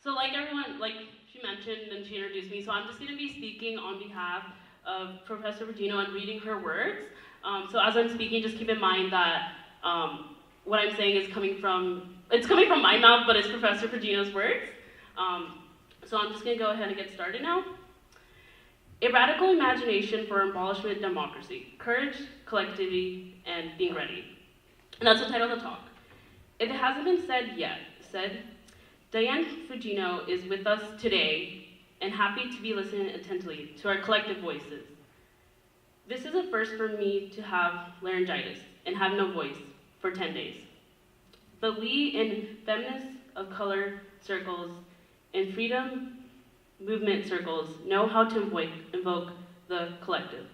So like she mentioned and she introduced me, so I'm just going to be speaking on behalf of Professor Regino and reading her words. So as I'm speaking, just keep in mind that what I'm saying is it's coming from my mouth, but it's Professor Regino's words. So I'm just going to go ahead and get started now. A radical imagination for abolishment democracy, courage, collectivity, and being ready. And that's the title of the talk. If it hasn't been said yet, Diane Fugino is with us today and happy to be listening attentively to our collective voices. This is a first for me to have laryngitis and have no voice for 10 days. But we in feminists of color circles and freedom movement circles know how to invoke the collective.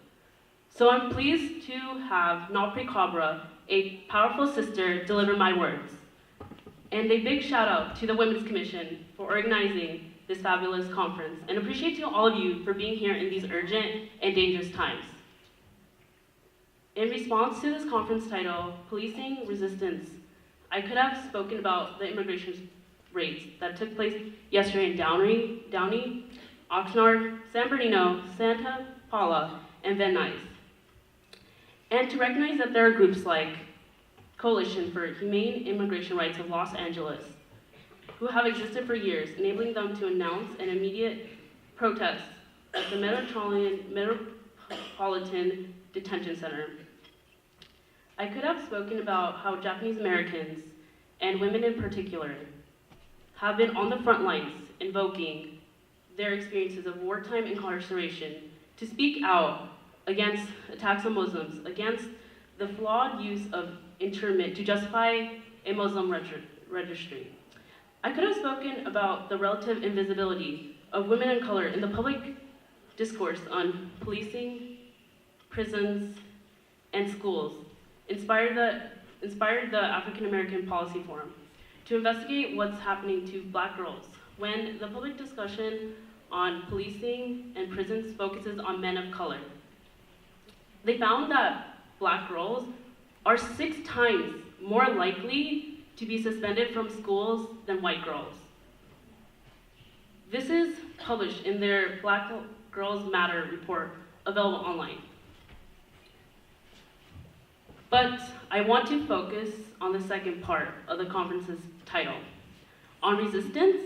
So I'm pleased to have Nalpri Cabra, a powerful sister, deliver my words. And a big shout out to the Women's Commission for organizing this fabulous conference, and appreciate to all of you for being here in these urgent and dangerous times. In response to this conference title, Policing Resistance, I could have spoken about the immigration raids that took place yesterday in Downey, Oxnard, San Bernardino, Santa Paula, and Van Nuys. And to recognize that there are groups like Coalition for Humane Immigration Rights of Los Angeles, who have existed for years, enabling them to announce an immediate protest at the Metropolitan Detention Center. I could have spoken about how Japanese Americans, and women in particular, have been on the front lines invoking their experiences of wartime incarceration to speak out against attacks on Muslims, against the flawed use of internment to justify a Muslim registry. I could have spoken about the relative invisibility of women of color in the public discourse on policing, prisons, and schools, inspired the African American Policy Forum to investigate what's happening to Black girls when the public discussion on policing and prisons focuses on men of color. They found that Black girls are 6 times more likely to be suspended from schools than white girls. This is published in their Black Girls Matter report, available online. But I want to focus on the second part of the conference's title, on resistance,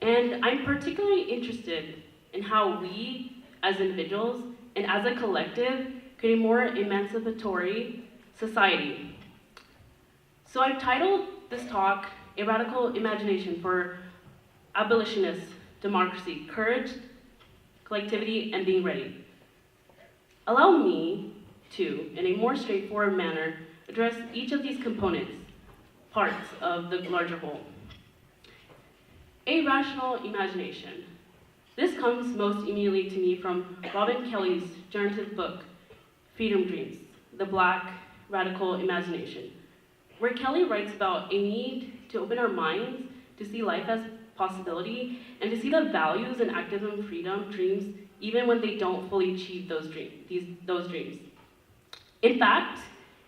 and I'm particularly interested in how we, as individuals and as a collective, create a more emancipatory society. So I've titled this talk, A Radical Imagination for Abolitionist Democracy, Courage, Collectivity, and Being Ready. Allow me to, in a more straightforward manner, address each of these components, parts of the larger whole. A rational imagination. This comes most immediately to me from Robin Kelley's generative book, Freedom Dreams, The Black Radical Imagination, where Kelley writes about a need to open our minds to see life as possibility and to see the values and activism, freedom, dreams, even when they don't fully achieve those dreams. In fact,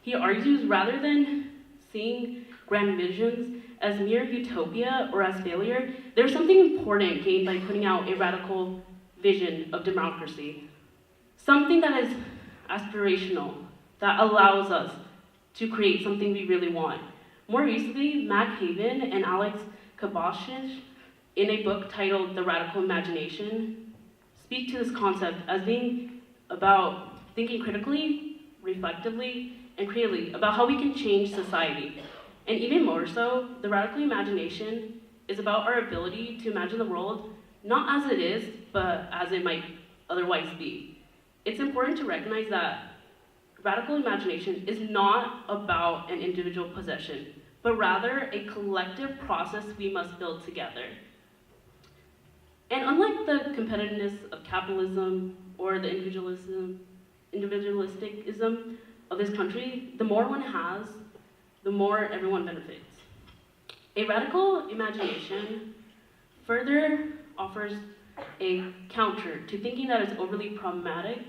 he argues rather than seeing grand visions as mere utopia or as failure, there's something important gained by putting out a radical vision of democracy. Something that is aspirational, that allows us to create something we really want. More recently, Mac Haven and Alex Kabashish, in a book titled The Radical Imagination, speak to this concept as being about thinking critically, reflectively, and creatively about how we can change society. And even more so, the radical imagination is about our ability to imagine the world not as it is, but as it might otherwise be. It's important to recognize that radical imagination is not about an individual possession, but rather a collective process we must build together. And unlike the competitiveness of capitalism or the individualisticism of this country, the more one has, the more everyone benefits. A radical imagination further offers a counter to thinking that is overly pragmatic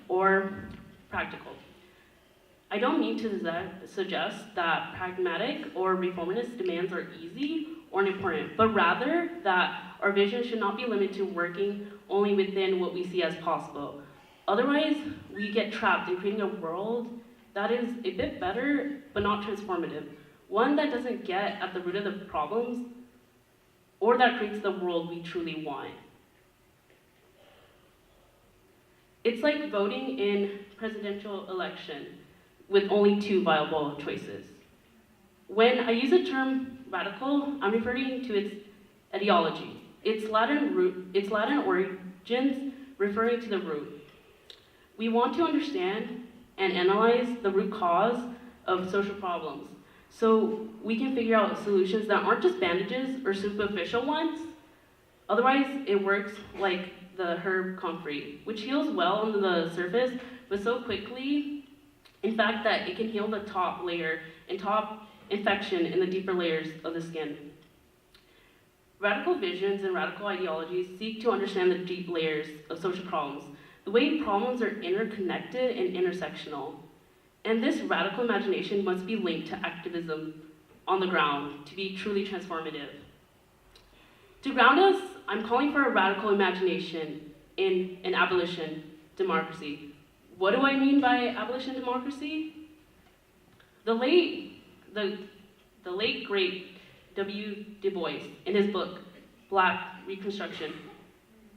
or practical. I don't mean to suggest that pragmatic or reformist demands are easy or unimportant, but rather that our vision should not be limited to working only within what we see as possible. Otherwise, we get trapped in creating a world that is a bit better, but not transformative. One that doesn't get at the root of the problems, or that creates the world we truly want. It's like voting in presidential election with only two viable choices. When I use the term radical, I'm referring to its etiology, its Latin origins referring to the root. We want to understand and analyze the root cause of social problems so we can figure out solutions that aren't just bandages or superficial ones. Otherwise, it works like the herb comfrey, which heals well on the surface, but so quickly, in fact, that it can heal the top layer and top infection in the deeper layers of the skin. Radical visions and radical ideologies seek to understand the deep layers of social problems, the way problems are interconnected and intersectional. And this radical imagination must be linked to activism on the ground to be truly transformative. To ground us, I'm calling for a radical imagination in an abolition democracy. What do I mean by abolition democracy? The late great W. Du Bois, in his book, Black Reconstruction,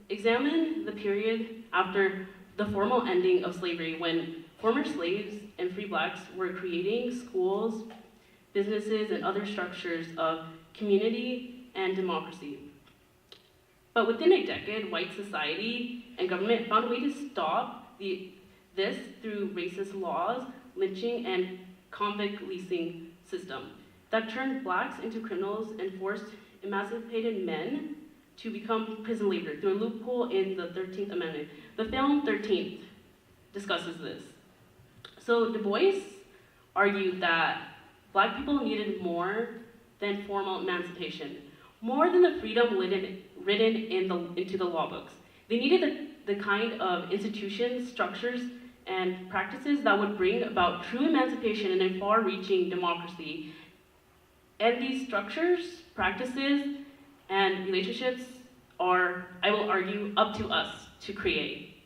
examined the period after the formal ending of slavery when former slaves and free blacks were creating schools, businesses, and other structures of community and democracy. But within a decade, white society and government found a way to stop this through racist laws, lynching, and convict leasing system that turned blacks into criminals and forced emancipated men to become prison labor through a loophole in the 13th Amendment. The film 13th discusses this. So Du Bois argued that black people needed more than formal emancipation, more than the freedom written into the law books. They needed the kind of institutions, structures, and practices that would bring about true emancipation and a far-reaching democracy. And these structures, practices, and relationships are, I will argue, up to us to create.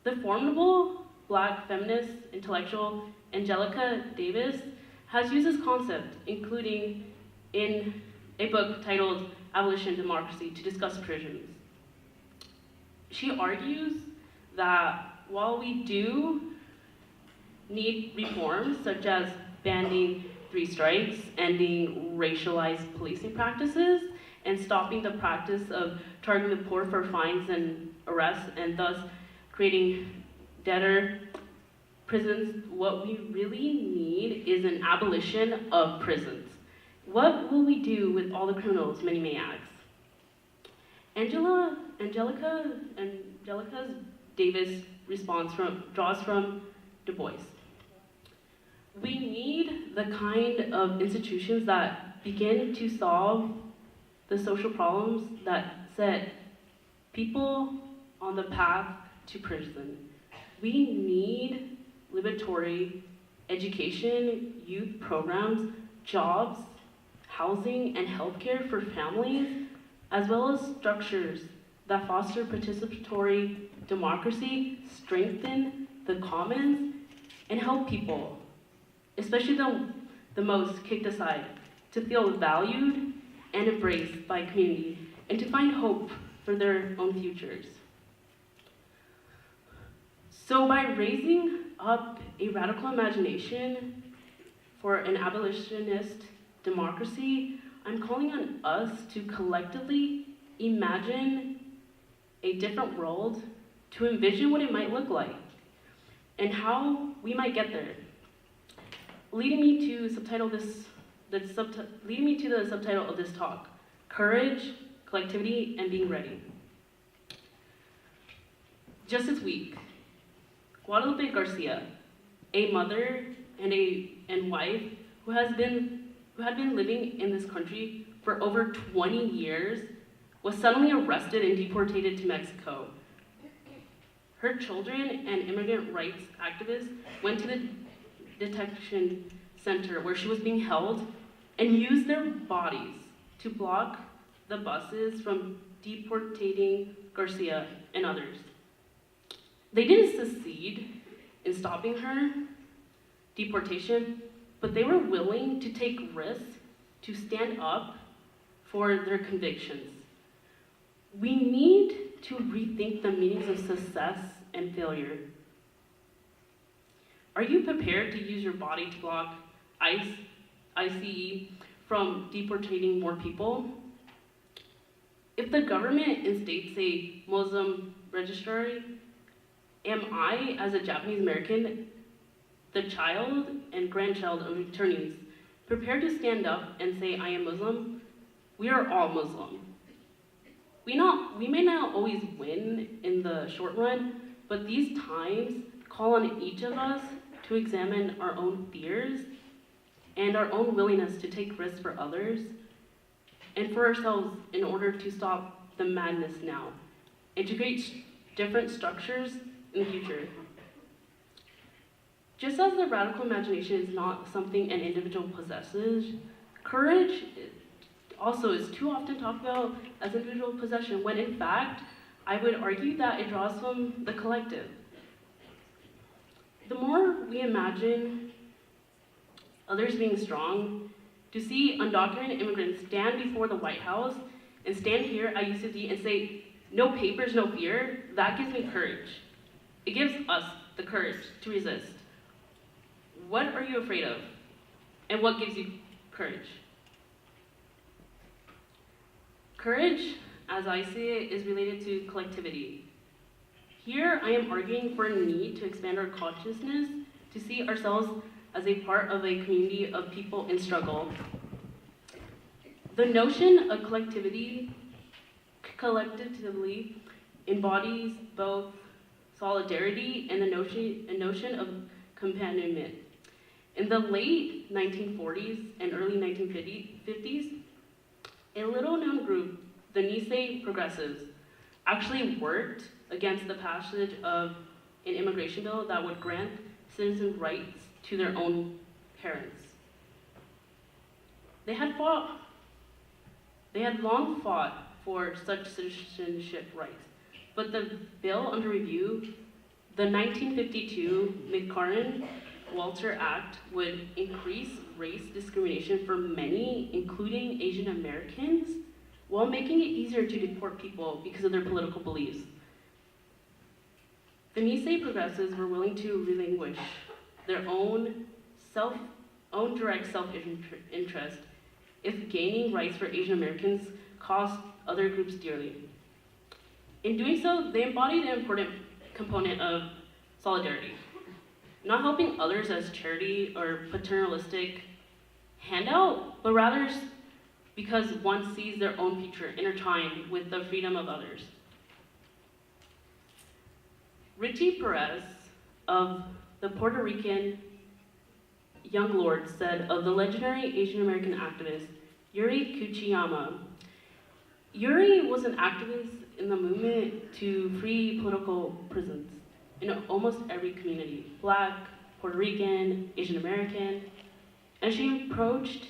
The formidable Black feminist intellectual Angelica Davis has used this concept, including in a book titled Abolition Democracy, to discuss prisons. She argues that while we do need reforms, such as banning 3 strikes, ending racialized policing practices, and stopping the practice of targeting the poor for fines and arrests, and thus creating debtor prisons, what we really need is an abolition of prisons. What will we do with all the criminals, many may ask? Angelica Davis draws from Du Bois. We need the kind of institutions that begin to solve the social problems that set people on the path to prison. We need liberatory education, youth programs, jobs, housing, and healthcare for families, as well as structures that foster participatory democracy, strengthen the commons, and help people, especially the most kicked aside, to feel valued and embraced by community, and to find hope for their own futures. So by raising up a radical imagination for an abolitionist democracy, I'm calling on us to collectively imagine a different world, to envision what it might look like, and how we might get there. Leading me to the subtitle of this talk: Courage, Collectivity, and Being Ready. Just this week, Guadalupe Garcia, a mother and wife who had been living in this country for over 20 years, was suddenly arrested and deported to Mexico. Her children and immigrant rights activists went to the detention center where she was being held and used their bodies to block the buses from deportating Garcia and others. They didn't succeed in stopping her deportation, but they were willing to take risks to stand up for their convictions. We need to rethink the meanings of success and failure. Are you prepared to use your body to block ICE from deportating more people? If the government instates a Muslim registry, am I, as a Japanese American, the child and grandchild of attorneys, prepared to stand up and say, I am Muslim? We are all Muslim. We may not always win in the short run, but these times call on each of us to examine our own fears and our own willingness to take risks for others and for ourselves in order to stop the madness now and to create different structures in the future. Just as the radical imagination is not something an individual possesses, courage also is too often talked about as individual possession, when in fact, I would argue that it draws from the collective. The more we imagine others being strong, to see undocumented immigrants stand before the White House and stand here at UCSB and say, no papers, no fear, that gives me courage. It gives us the courage to resist. What are you afraid of? And what gives you courage? Courage, as I see it, is related to collectivity. Here, I am arguing for a need to expand our consciousness to see ourselves as a part of a community of people in struggle. The notion of collectively embodies both solidarity and a notion of companionment. In the late 1940s and early 1950s, a little-known group, the Nisei Progressives, actually worked against the passage of an immigration bill that would grant citizen rights to their own parents. They had long fought for such citizenship rights, but the bill under review, the 1952 McCarran-Walter Act, would increase race discrimination for many, including Asian Americans, while making it easier to deport people because of their political beliefs. The Nisei Progressives were willing to relinquish their own direct self-interest if gaining rights for Asian Americans cost other groups dearly. In doing so, they embodied an important component of solidarity, not helping others as charity or paternalistic handout, but rather because one sees their own future intertwined with the freedom of others. Richie Perez of the Puerto Rican Young Lords said of the legendary Asian American activist Yuri Kuchiyama, Yuri was an activist in the movement to free political prisons in almost every community, Black, Puerto Rican, Asian American, and she approached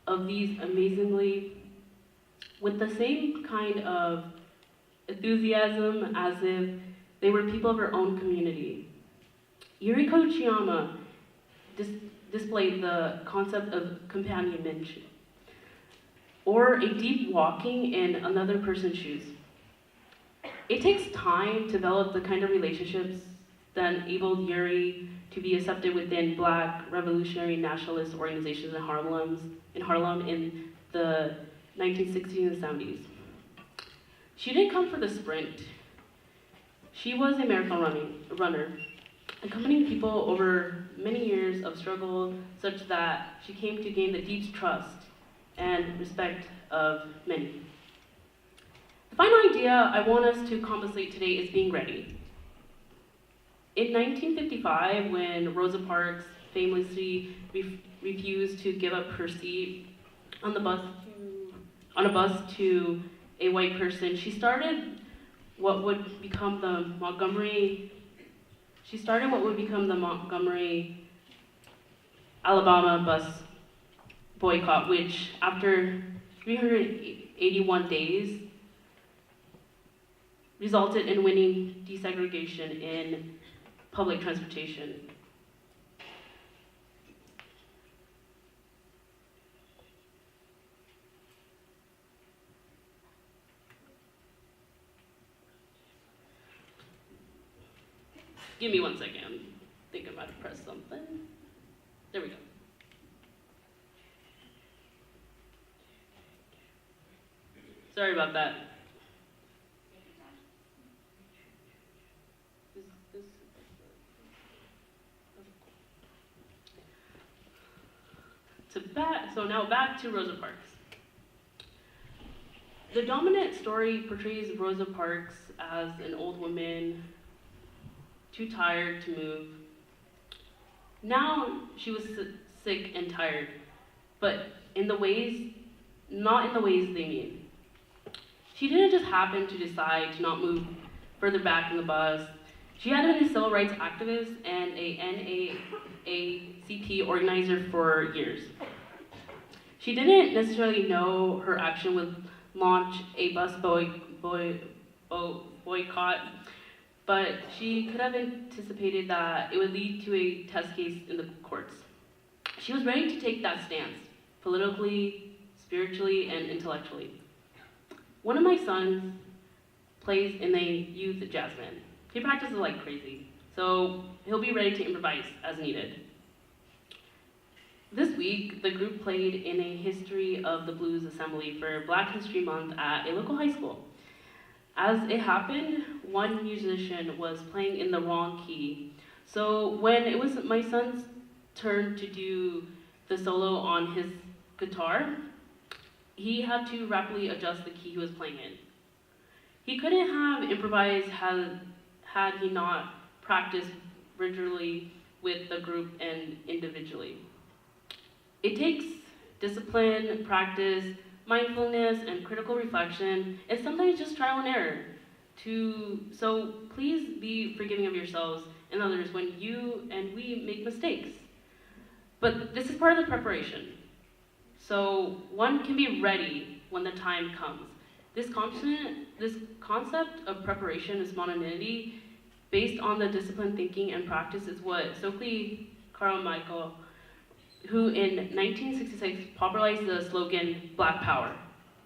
of these amazingly with the same kind of enthusiasm as if they were people of her own community. Yuri Kochiyama displayed the concept of companionship, or a deep walking in another person's shoes. It takes time to develop the kind of relationships that enabled Yuri to be accepted within Black revolutionary nationalist organizations in Harlem in the 1960s and 70s. She didn't come for the sprint. She was a marathon runner, accompanying people over many years of struggle such that she came to gain the deep trust and respect of many. The final idea I want us to contemplate today is being ready. In 1955, when Rosa Parks famously refused to give up her seat on a bus to a white person, she started what would become the Montgomery, Alabama bus boycott, which after 381 days resulted in winning desegregation in public transportation. Give me 1 second. I think I might have pressed something. There we go. Sorry about that. So now back to Rosa Parks. The dominant story portrays Rosa Parks as an old woman, too tired to move. Now she was sick and tired, but not in the ways they mean. She didn't just happen to decide to not move further back in the bus. She had been a civil rights activist and a NAACP organizer for years. She didn't necessarily know her action would launch a bus boycott, but she could have anticipated that it would lead to a test case in the courts. She was ready to take that stance, politically, spiritually, and intellectually. One of my sons plays in a youth jazz band. He practices like crazy, so he'll be ready to improvise as needed. This week, the group played in a History of the Blues assembly for Black History Month at a local high school. As it happened, one musician was playing in the wrong key. So when it was my son's turn to do the solo on his guitar, he had to rapidly adjust the key he was playing in. He couldn't have improvised had he not practiced regularly with the group and individually. It takes discipline, practice, mindfulness, and critical reflection, and sometimes just trial and error. So please be forgiving of yourselves and others when you and we make mistakes. But this is part of the preparation. So one can be ready when the time comes. This concept of preparation and spontaneity based on the disciplined thinking and practice is what Stokely Carmichael, who in 1966 popularized the slogan Black Power,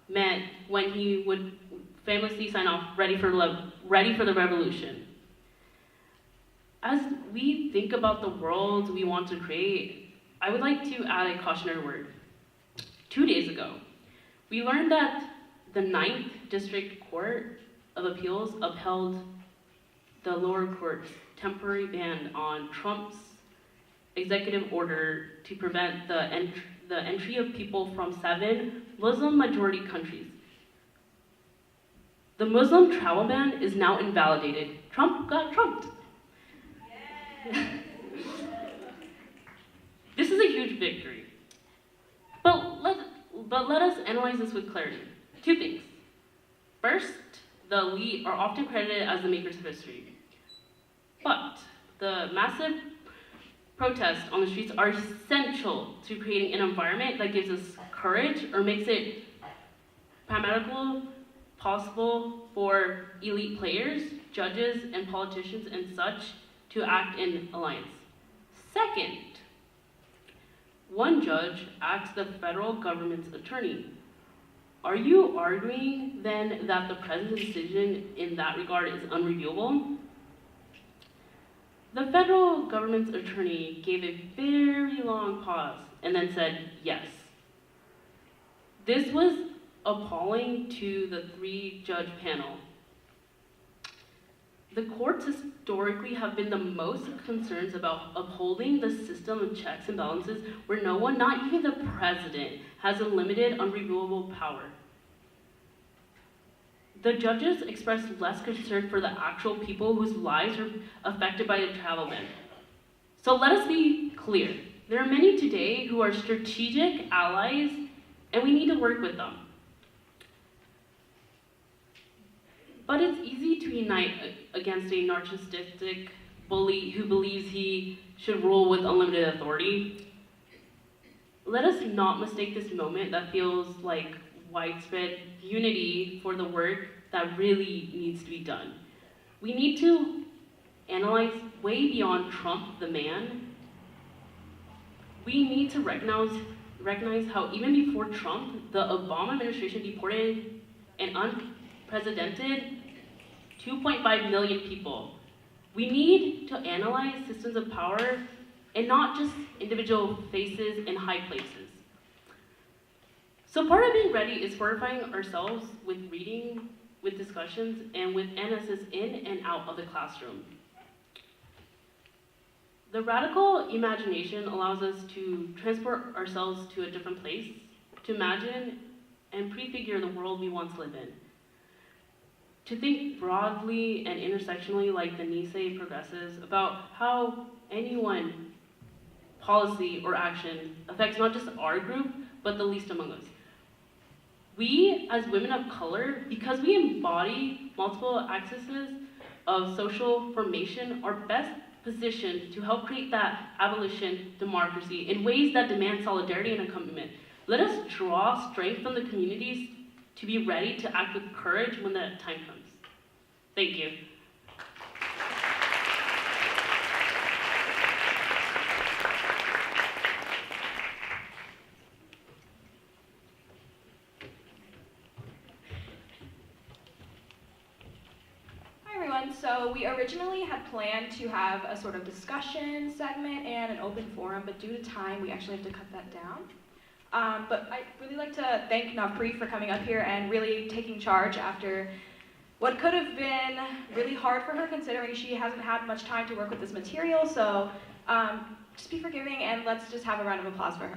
meant when he would famously sign off, ready for the revolution. As we think about the world we want to create, I would like to add a cautionary word. 2 days ago, we learned that the 9th District Court of Appeals upheld the lower court's temporary ban on Trump's executive order to prevent the entry of people from 7 Muslim-majority countries. The Muslim travel ban is now invalidated. Trump got trumped. Yes. This is a huge victory. But let us analyze this with clarity. 2 things. First, the elite are often credited as the makers of history. But the massive protests on the streets are essential to creating an environment that gives us courage or makes it practical possible for elite players, judges, and politicians and such to act in alliance. Second, one judge asked the federal government's attorney, "Are you arguing then that the president's decision in that regard is unreviewable?" The federal government's attorney gave a very long pause and then said, "Yes." This was appalling to the 3-judge panel. The courts historically have been the most concerned about upholding the system of checks and balances where no one, not even the president, has unlimited, unreviewable power. The judges expressed less concern for the actual people whose lives are affected by the travel ban. So let us be clear. There are many today who are strategic allies, and we need to work with them. But it's easy to unite against a narcissistic bully who believes he should rule with unlimited authority. let us not mistake this moment that feels like widespread unity for the work that really needs to be done. We need to analyze way beyond Trump, the man. We need to recognize how even before Trump, the Obama administration deported an unprecedented 2.5 million people. We need to analyze systems of power and not just individual faces in high places. So part of being ready is fortifying ourselves with reading, with discussions, and with analysis in and out of the classroom. The radical imagination allows us to transport ourselves to a different place, to imagine and prefigure the world we once lived in. To think broadly and intersectionally like the Nisei progresses about how any one policy or action affects not just our group, but the least among us. We, as women of color, because we embody multiple axes of social formation, are best positioned to help create that abolition democracy in ways that demand solidarity and a commitment. Let us draw strength from the communities to be ready to act with courage when the time comes. Thank you. So we originally had planned to have a sort of discussion segment and an open forum, but due to time, we actually have to cut that down. But I'd really like to thank Navpreet for coming up here and really taking charge after what could have been really hard for her, considering she hasn't had much time to work with this material. So just be forgiving, and let's just have a round of applause for her.